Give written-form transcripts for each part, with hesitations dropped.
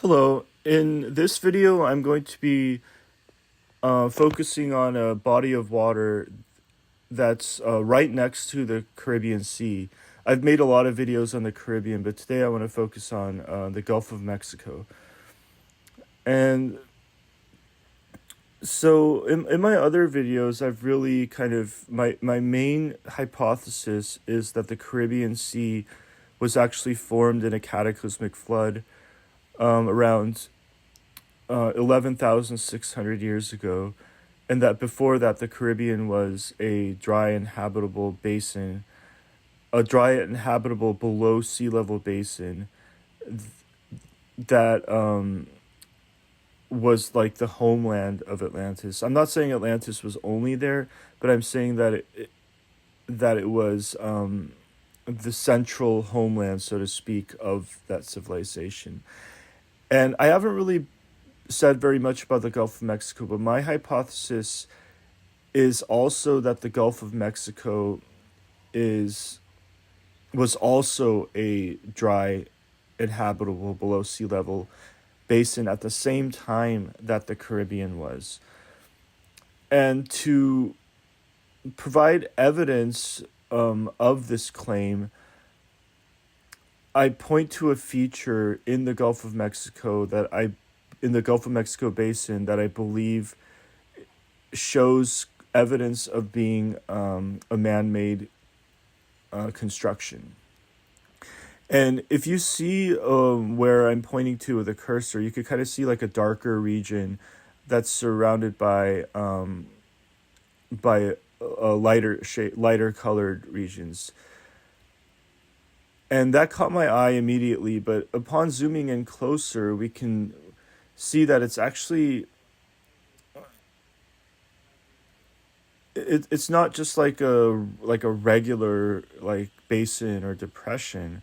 Hello. In this video, I'm going to be focusing on a body of water that's right next to the Caribbean Sea. I've made a lot of videos on the Caribbean, but today I want to focus on the Gulf of Mexico. And so in my other videos, I've really my main hypothesis is that the Caribbean Sea was actually formed in a cataclysmic flood around 11,600 years ago, and that before that, the Caribbean was a dry and habitable basin, a dry and habitable below sea level basin that was like the homeland of Atlantis. I'm not saying Atlantis was only there, but I'm saying that it was the central homeland, so to speak, of that civilization. And I haven't really said very much about the Gulf of Mexico, but my hypothesis is also that the Gulf of Mexico is was also a dry, inhabitable below sea level basin at the same time that the Caribbean was. And to provide evidence of this claim, I point to a feature in the Gulf of Mexico in the Gulf of Mexico basin that I believe shows evidence of being a man-made construction. And if you see where I'm pointing to with a cursor, you could kind of see like a darker region that's surrounded by lighter colored regions. And that caught my eye immediately, but upon zooming in closer, we can see that it's not just like a regular like basin or depression.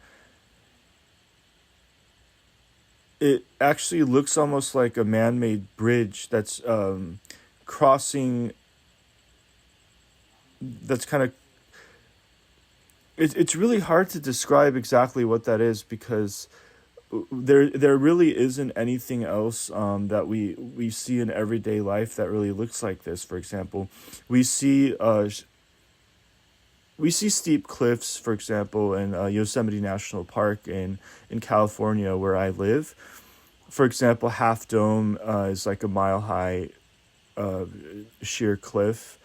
It actually looks almost like a man-made bridge that's crossing. That's kind of it's really hard to describe exactly what that is because there really isn't anything else that we see in everyday life that really looks like this. For example, we see we see steep cliffs, for example, in Yosemite National Park in California, where I live. For example, Half Dome is like a mile high uh, sheer cliff,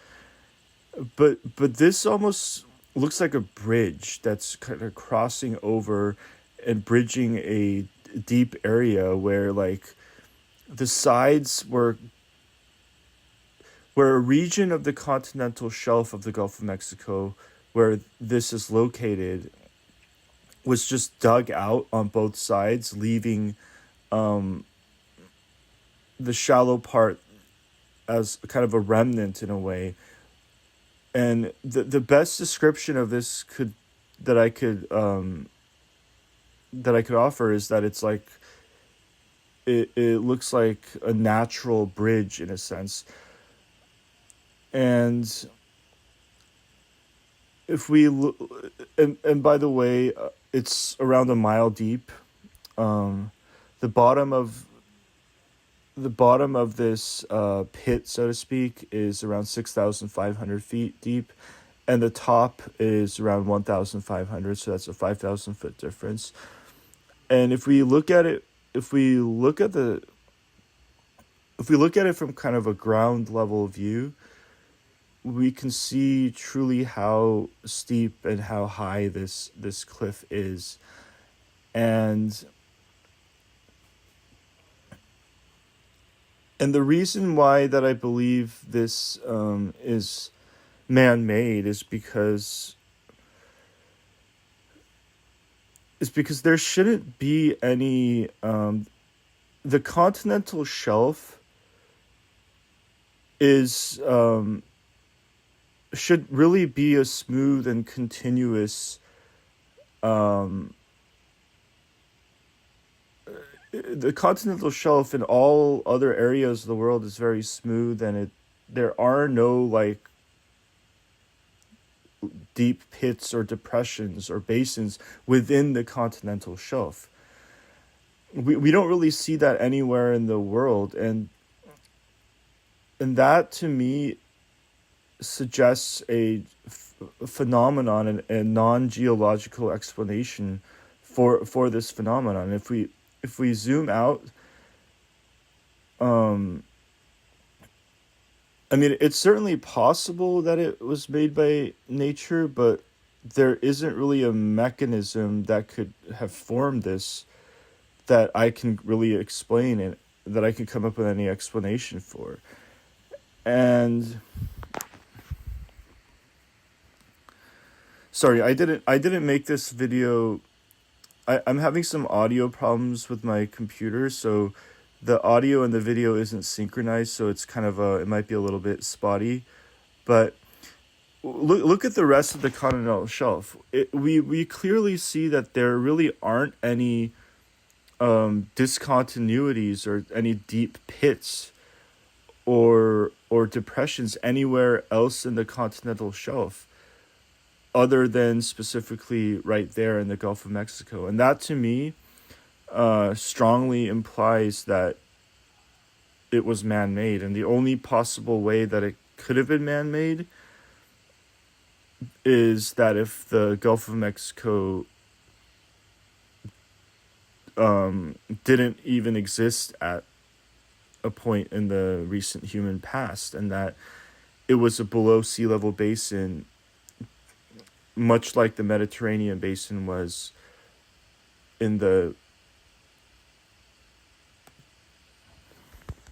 but this almost looks like a bridge that's kind of crossing over and bridging a deep area where like the sides where a region of the continental shelf of the Gulf of Mexico where this is located was just dug out on both sides, leaving the shallow part as kind of a remnant in a way. And the best description of this could that I could that I could offer is that it's like it looks like a natural bridge in a sense. And if we look, and by the way, it's around a mile deep. Um, the bottom of the bottom of this pit, so to speak, is around 6,500 feet deep, and the top is around 1,500. So that's a 5,000 foot difference. And if we look at it, if we look at the if we look at it from kind of a ground level view, we can see truly how steep and how high this cliff is. And the reason why that I believe this is man-made is because there shouldn't be any the continental shelf is should really be a smooth and continuous um the continental shelf in all other areas of the world is very smooth, and it there are no like deep pits or depressions or basins within the continental shelf. we don't really see that anywhere in the world, and that to me suggests phenomenon and a non-geological explanation for this phenomenon. If we zoom out, um, I mean, it's certainly possible that it was made by nature, but there isn't really a mechanism that could have formed this that I can really explain it, that I can come up with any explanation for. And sorry, I didn't make this video. I'm having some audio problems with my computer, so the audio and the video isn't synchronized, so it's kind of it might be a little bit spotty. But look at the rest of the continental shelf. We clearly see that there really aren't any discontinuities or any deep pits or depressions anywhere else in the continental shelf other than specifically right there in the Gulf of Mexico. And that to me strongly implies that it was man-made. And the only possible way that it could have been man-made is that if the Gulf of Mexico didn't even exist at a point in the recent human past, and that it was a below sea level basin, much like the Mediterranean basin was in the